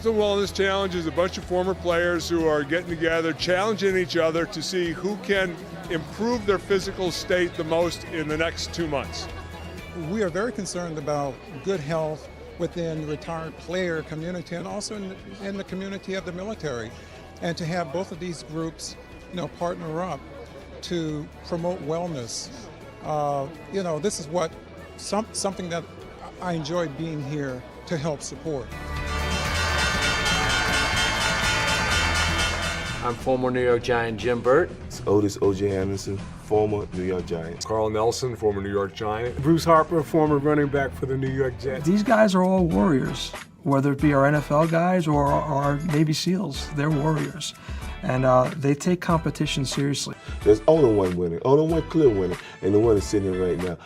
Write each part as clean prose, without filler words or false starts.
Optimal Wellness Challenge is a bunch of former players who are getting together, challenging each other to see who can improve their physical state the most in the next 2 months. We are very concerned about good health within the retired player community and also in the community of the military. And to have both of these groups, partner up to promote wellness. This is what something that I enjoy being here to help support. I'm former New York Giant Jim Burt. It's Otis O.J. Anderson, former New York Giant. Carl Nelson, former New York Giant. Bruce Harper, former running back for the New York Jets. These guys are all warriors, whether it be our NFL guys or our Navy SEALs. They're warriors, and they take competition seriously. There's only one winner, only one clear winner, and the one is sitting here right now.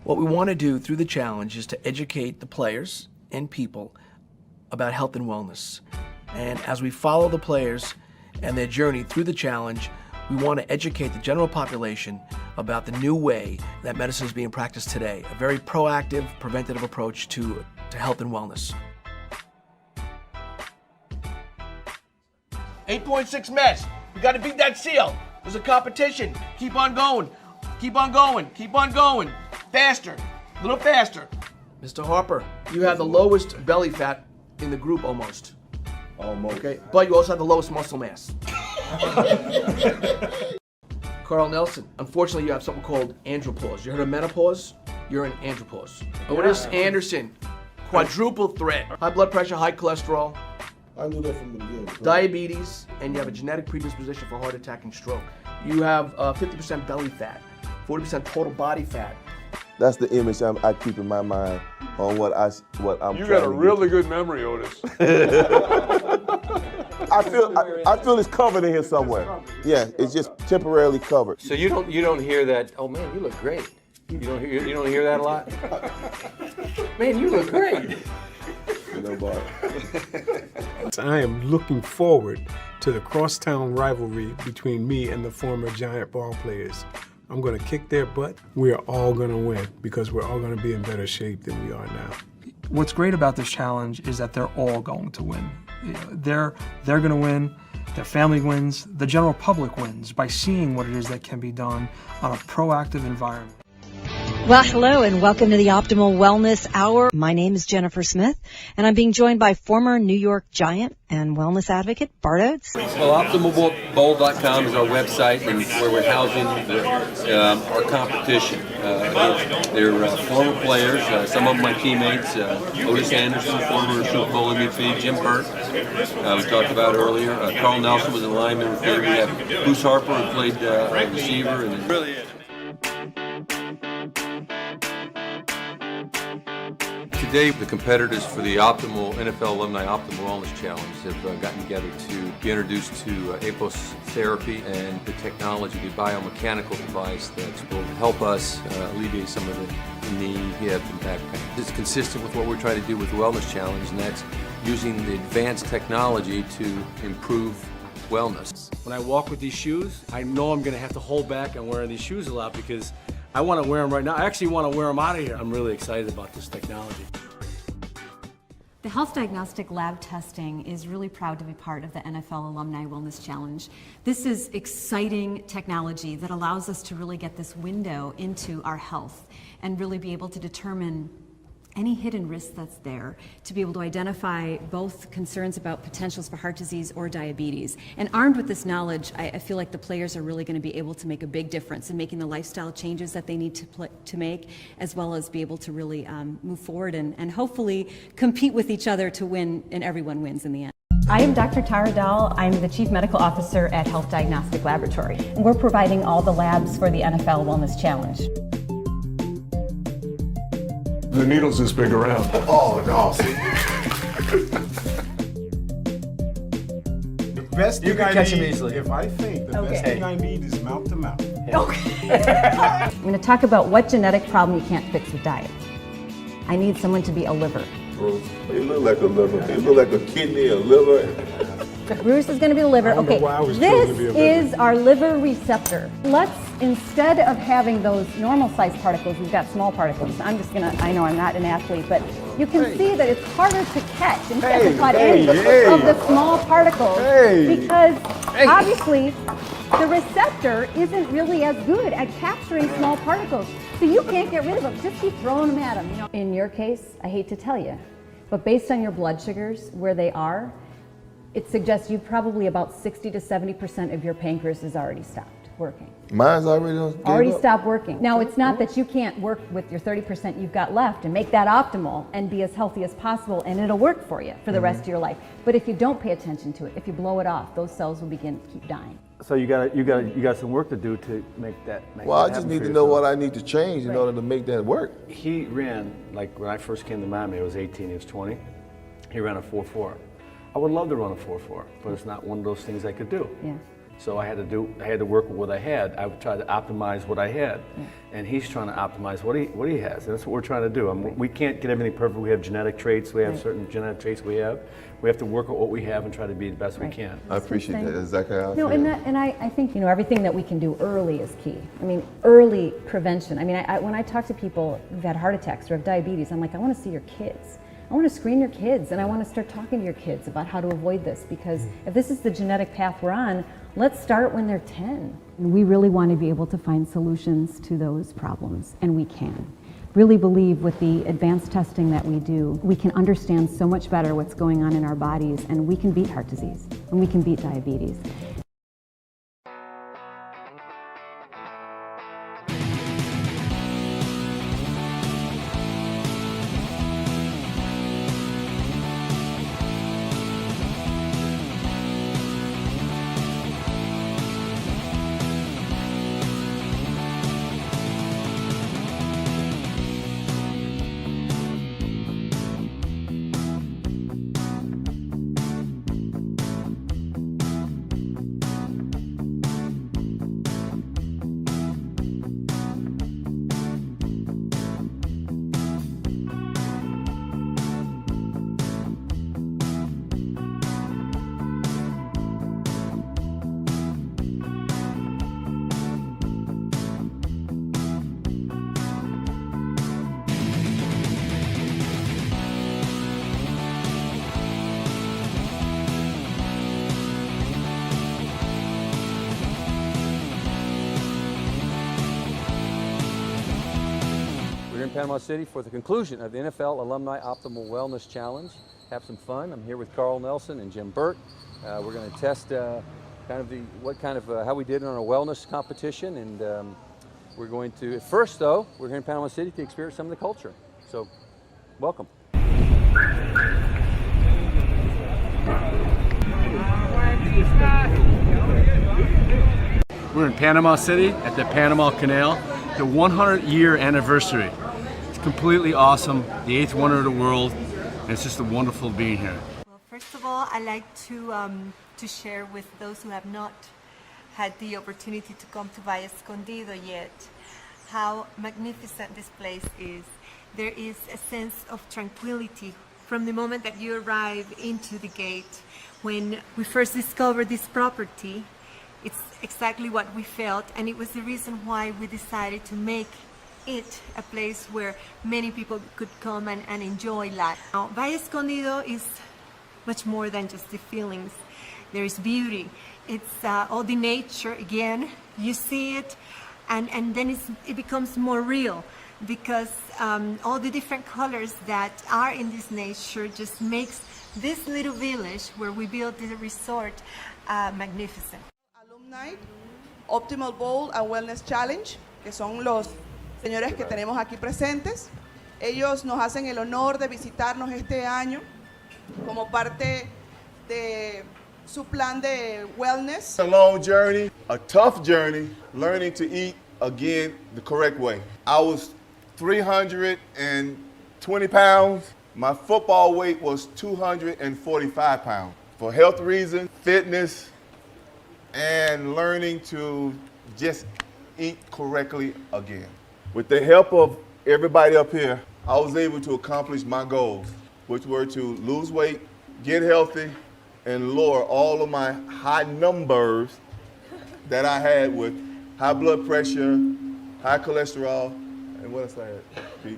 What we want to do through the challenge is to educate the players and people about health and wellness. And as we follow the players and their journey through the challenge, we want to educate the general population about the new way that medicine is being practiced today, a very proactive, preventative approach to health and wellness. 8.6 mesh. We got to beat that seal. There's a competition. Keep on going. Keep on going. Keep on going. Faster. A little faster. Mr. Harper, you have the lowest belly fat in the group almost. Almost. Okay, but you also have the lowest muscle mass. Carl Nelson, unfortunately you have something called andropause. You heard of menopause? You're in andropause. Otis Anderson, quadruple threat. High blood pressure, high cholesterol, I knew that from the beginning. diabetes, and you have a genetic predisposition for heart attack and stroke. You have 50% belly fat, 40% total body fat. That's the image I keep in my mind on what I'm You trying got a to really good memory, Otis. I feel it's covered in here somewhere. Yeah, it's just temporarily covered. So you don't hear that, oh man, you look great. You don't hear that a lot? Man, you look great. I am looking forward to the crosstown rivalry between me and the former Giant ball players. I'm going to kick their butt. We are all going to win because we're all going to be in better shape than we are now. What's great about this challenge is that they're all going to win. They're going to win, their family wins, the general public wins by seeing what it is that can be done on a proactive environment. Well, hello and welcome to the Optimal Wellness Hour. My name is Jennifer Smith, and I'm being joined by former New York Giant and wellness advocate Bart Oates. Well, OptimalBowl.com is our website, and where we're housing our competition. They're former players, some of them my teammates. Otis Anderson, former Super Bowl MVP, Jim Burt, we talked about earlier. Carl Nelson was a lineman with there. We have Bruce Harper, who played receiver. And brilliant. Today, the competitors for the NFL Alumni Optimal Wellness Challenge have gotten together to be introduced to APOS therapy and the technology, the biomechanical device that will help us alleviate some of the knee, hip, and back pain. It's consistent with what we're trying to do with the Wellness Challenge, and that's using the advanced technology to improve wellness. When I walk with these shoes, I know I'm going to have to hold back on wearing these shoes a lot because I want to wear them right now. I actually want to wear them out of here. I'm really excited about this technology. The health diagnostic lab testing is really proud to be part of the NFL Alumni Wellness Challenge. This is exciting technology that allows us to really get this window into our health and really be able to determine any hidden risk that's there, to be able to identify both concerns about potentials for heart disease or diabetes. And armed with this knowledge, I feel like the players are really going to be able to make a big difference in making the lifestyle changes that they need to make, as well as be able to really move forward and hopefully compete with each other to win, and everyone wins in the end. I am Dr. Tara Dahl. I'm the Chief Medical Officer at Health Diagnostic Laboratory. And we're providing all the labs for the NFL Wellness Challenge. The needle's this big around. Oh, no. The best You thing can I catch need, him easily. if I think, the best thing I need is mouth to mouth. I'm going to talk about what genetic problem you can't fix with diet. I need someone to be a liver. It look like a liver. It look like a kidney, a liver. Bruce is going to be the liver. I don't know Okay, why I was chosen to be a this liver. is our liver receptor. Let's Instead of having those normal sized particles, we've got small particles. I know I'm not an athlete, but you can see that it's harder to catch and get caught any of the small particles because obviously the receptor isn't really as good at capturing small particles. So you can't get rid of them. Just keep throwing them at them. You know? In your case, I hate to tell you, but based on your blood sugars, where they are, it suggests you probably about 60 to 70% of your pancreas has already stopped working. Mine's already stopped working. Now, it's not that you can't work with your 30% you've got left and make that optimal and be as healthy as possible, and it'll work for you for the rest of your life. But if you don't pay attention to it, if you blow it off, those cells will begin to keep dying. So you got some work to do to make that. Well, I just need to know what I need to change in order to make that work. He ran, like when I first came to Miami, I was 18, he was 20. He ran a 4.4. I would love to run a 4.4, but it's not one of those things I could do. Yeah. So I had to work with what I had. I would try to optimize what I had, and he's trying to optimize what he has. And that's what we're trying to do. I mean, we can't get everything perfect. We have genetic traits. We have certain genetic traits we have. We have to work at what we have and try to be the best we can. I appreciate that. Exactly how I feel. And I think everything that we can do early is key. I mean, early prevention. I mean, when I talk to people who've had heart attacks or have diabetes, I'm like, I want to see your kids. I want to screen your kids, and I want to start talking to your kids about how to avoid this, because if this is the genetic path we're on, let's start when they're 10. We really want to be able to find solutions to those problems, and we can. Really believe with the advanced testing that we do, we can understand so much better what's going on in our bodies, and we can beat heart disease, and we can beat diabetes. We're in Panama City for the conclusion of the NFL Alumni Optimal Wellness Challenge. Have some fun. I'm here with Carl Nelson and Jim Burt. We're going to test how we did in our wellness competition, and we're going to, first though, we're here in Panama City to experience some of the culture. So, welcome. We're in Panama City at the Panama Canal, the 100-year anniversary. It's completely awesome, the 8th wonder of the world, and it's just wonderful being here. Well, first of all, I'd like to share with those who have not had the opportunity to come to Valle Escondido yet how magnificent this place is. There is a sense of tranquility from the moment that you arrive into the gate. When we first discovered this property, it's exactly what we felt, and it was the reason why we decided to make it a place where many people could come and enjoy life. Now, Valle Escondido is much more than just the feelings. There is beauty. It's all the nature again. You see it, and then it becomes more real, because all the different colors that are in this nature just makes this little village where we built the resort magnificent. Alumni Optimal Bowl and Wellness Challenge, que son los señores que tenemos aquí presentes. Ellos nos hacen el honor de visitarnos este año como parte de su plan de wellness. A long journey, a tough journey, learning to eat again the correct way. I was 320 pounds. My football weight was 245 pounds. For health reasons, fitness, and learning to just eat correctly again. With the help of everybody up here, I was able to accomplish my goals, which were to lose weight, get healthy, and lower all of my high numbers that I had with high blood pressure, high cholesterol, and what else I had, Pete?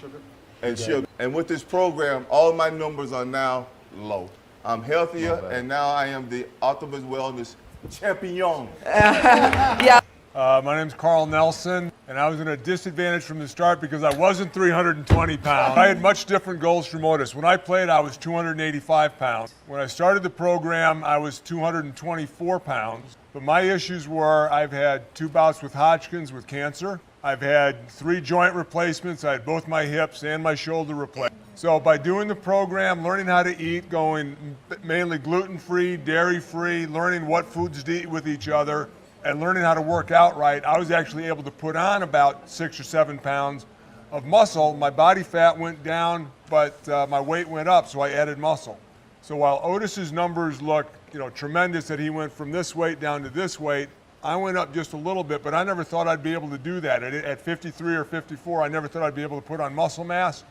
Sugar. And sugar. And with this program, all my numbers are now low. I'm healthier, and now I am the Optimal Wellness champion. Yeah. My name's Carl Nelson, and I was in a disadvantage from the start because I wasn't 320 pounds. I had much different goals from Otis. When I played, I was 285 pounds. When I started the program, I was 224 pounds. But my issues were I've had 2 bouts with Hodgkin's with cancer. I've had 3 joint replacements. I had both my hips and my shoulder replaced. So by doing the program, learning how to eat, going mainly gluten-free, dairy-free, learning what foods to eat with each other, and learning how to work out right, I was actually able to put on about 6 or 7 pounds of muscle. My body fat went down, but my weight went up, so I added muscle. So while Otis's numbers look, tremendous that he went from this weight down to this weight, I went up just a little bit, but I never thought I'd be able to do that. At 53 or 54, I never thought I'd be able to put on muscle mass.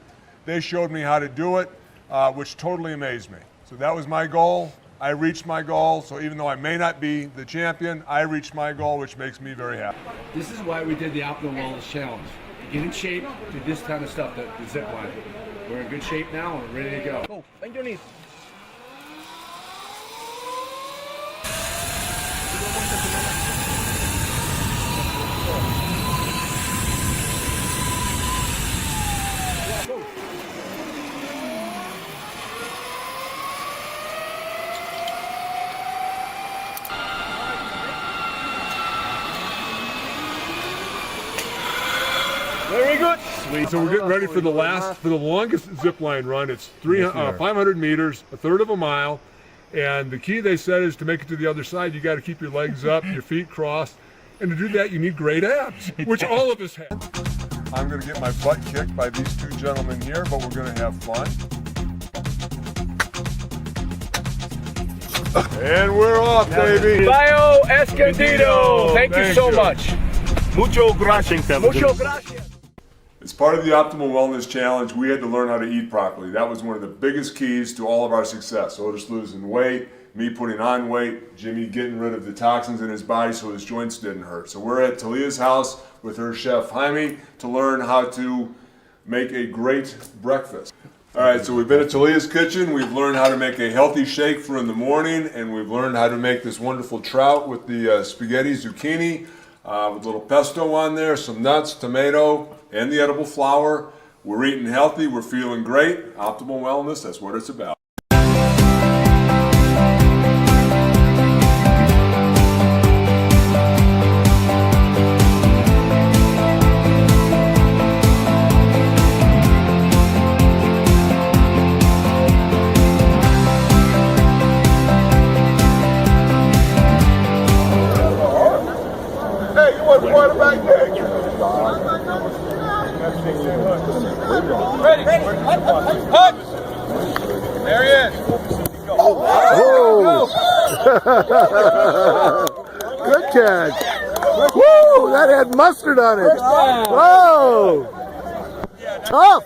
They showed me how to do it, which totally amazed me. So that was my goal. I reached my goal, so even though I may not be the champion, I reached my goal, which makes me very happy. This is why we did the Optimal Wellness Challenge. To get in shape, do this kind of stuff, the zip line. We're in good shape now and we're ready to go. Oh, bend your knees. Very good. Sweet. So we're getting ready for the longest zip line run. It's 500 meters, a third of a mile. And the key, they said, is to make it to the other side, you got to keep your legs up, your feet crossed. And to do that, you need great abs, which all of us have. I'm going to get my butt kicked by these 2 gentlemen here, but we're going to have fun. And we're off, baby. Bio Escondido. Thank you so much. Mucho gracias. Mucho gracias. As part of the Optimal Wellness Challenge, we had to learn how to eat properly. That was one of the biggest keys to all of our success. Otis losing weight, me putting on weight, Jimmy getting rid of the toxins in his body so his joints didn't hurt. So we're at Talia's house with her chef Jaime to learn how to make a great breakfast. All right, so we've been at Talia's kitchen. We've learned how to make a healthy shake for in the morning, and we've learned how to make this wonderful trout with the spaghetti zucchini with a little pesto on there, some nuts, tomato, and the edible flour. We're eating healthy. We're feeling great. Optimal Wellness, that's what it's about. Good catch. Woo! That had mustard on it. Whoa! Tough.